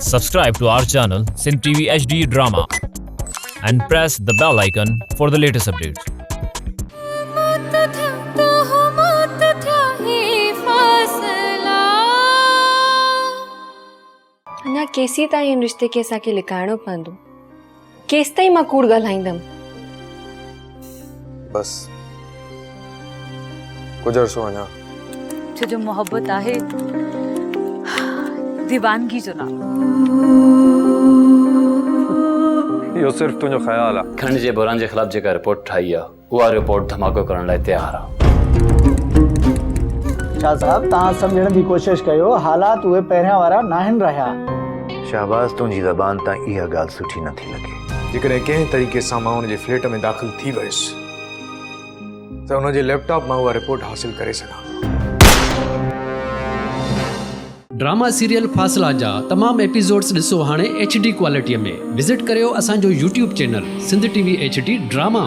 Subscribe to our channel Sindh TV HD Drama and press the bell icon for the latest updates. अञा केसी ताईं हिन रिश्ते खे असांखे लिकाइणो पवंदो, केसि ताईं मां कूड़ ॻाल्हाईंदमि? बस कुछ अर्सो अञा जो मोहब्बत आहे दीवानगी जो नाम। यो सिर्फ तुझो ख्याल है। खंड जे बुरान के खिलाफ जेका रिपोर्ट ठाई है उहा रिपोर्ट धमाको करण लाइ तैयार है। शाह साहब तव्हां सम्झण जी कोशिश कयो, हालात उहे पहिरियां वारा नाहिनि रहिया। शाहबाज तुंहिंजी ज़बान तां इहा ॻाल्हि सुठी नथी लॻे। जेकॾहिं कंहिं तरीक़े सां मां हुनजे फ्लैट में दाख़िल थी वियुसि त हुनजे लैपटॉप मां उहा रिपोर्ट हासिल करे सघां। ड्रामा सीरियल फासला जा तमाम एपिसोड्स ॾिसो हाणे HD क्वालिटीअ में। विज़िट करियो असांजो YouTube channel Sindh TV HD drama.